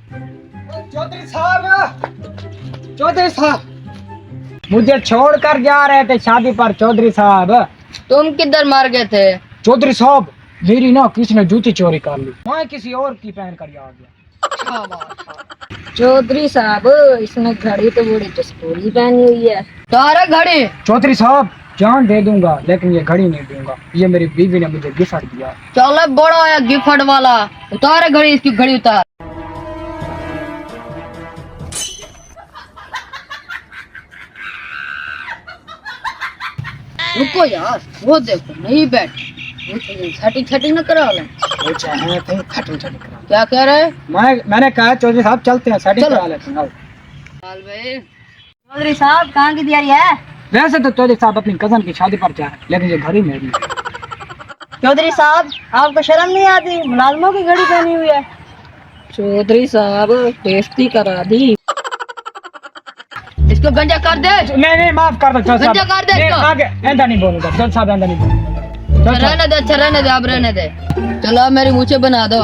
चौधरी साहब मुझे छोड़कर जा रहे थे शादी पर। चौधरी साहब तुम किधर मार गए थे? चौधरी साहब मेरी ना किसी ने जूती चोरी कर ली, मैं किसी और की पहन कर आ गया। चौधरी साहब इसने घड़ी तो बड़ी चस्कोरी पहनी हुई है। तारा घड़ी? चौधरी साहब जान दे दूंगा लेकिन ये घड़ी नहीं दूंगा, ये मेरी बीवी ने मुझे गिफ्ट दिया। चलो बड़ा है गिफ्ट वाला, उतार घड़ी, इसकी घड़ी उतार। रुको यार, वो देखो नहीं बैठ, छटी छटी न करा ले। क्या कह रहे? मैंने कहा चौधरी साहब चलते हैं, सेटिंग करा लेते हैं। चौधरी साहब कहाँ की तैयारी है? वैसे तो चौधरी साहब अपनी कजन की शादी पर जा रहे हैं, लेकिन ये घड़ी मेरी है। चौधरी साहब आपको शर्म नहीं आती? मुलाजमों की घड़ी पहनी हुई है। चौधरी साहब बेइज्जती करा दी। इसको गंजा कर दे। नहीं माफ कर दो चौधरी गंजा कर दे साहब, इसको। आगे ऐसा नहीं बोलूंगा चौधरी साहब, ऐसा नहीं बोलूंगा। रहने दे, अच्छा रहने दे, अब रहने दे। चलो अब मेरी मूछें बना दो।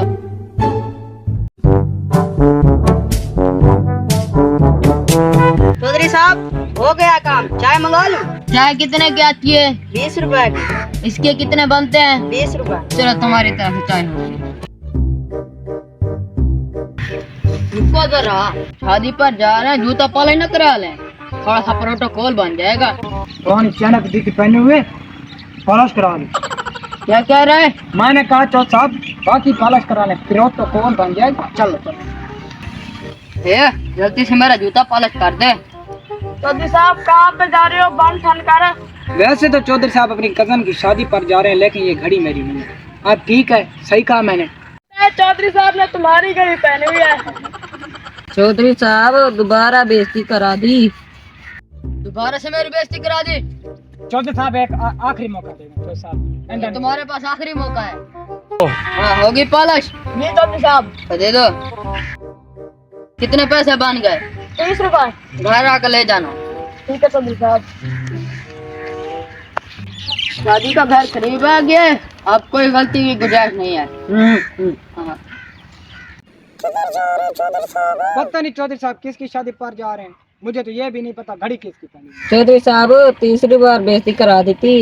चौधरी साहब हो गया काम, चाय मंगा लूं? चाय कितने की आती है? 20 रुपए की। इसके कितने बनते हैं? 20 रुपए। चलो तुम्हारी तरफ से चाय हो गई। रुको जरा, शादी पर जा रहे हैं, जूता पॉलिश न करा लें, थोड़ा सा प्रोटोकॉल बन जाएगा। कौन अचानक दी पहने हुए पॉलिश करा ले। क्या कह रहे हैं? मैंने कहा चौधरी साहब बाकी पॉलिश करा ले, फिर तो कौन बन जाएगा। चलो चलो जल्दी से मेरा जूता पॉलिश कर दे। चौधरी साहब कहाँ पे जा रहे हो? बंद ठन कर। वैसे तो चौधरी साहब अपनी कजन की शादी पर जा रहे हैं, लेकिन ये घड़ी मेरी नहीं है। अब ठीक है, सही कहा मैंने। चौधरी साहब ने तुम्हारी घड़ी पहनी हुई है। चौधरी साहब दोबारा बेइज्जती करा दी। दोबारा से मेरी बेइज्जती करा दी। चौधरी साहब एक आखिरी मौका देंगे चौधरी साहब। ये तुम्हारे पास आखिरी मौका है। हाँ होगी पॉलिश। ये चौधरी साहब तो दे दो। कितने पैसे बन गए? 30 रुपए। घर आकर ले जाना। ठीक है चौधरी साहब। शादी का घर करीब आ गया है, अब कोई गलती की गुंजाइश नहीं है। हाँ। पता नहीं चौधरी साहब किसकी शादी पर जा रहे हैं, मुझे तो ये भी नहीं पता घड़ी किसकी पहनी है। चौधरी साहब तीसरी बार बेइज्जती करा दी थी।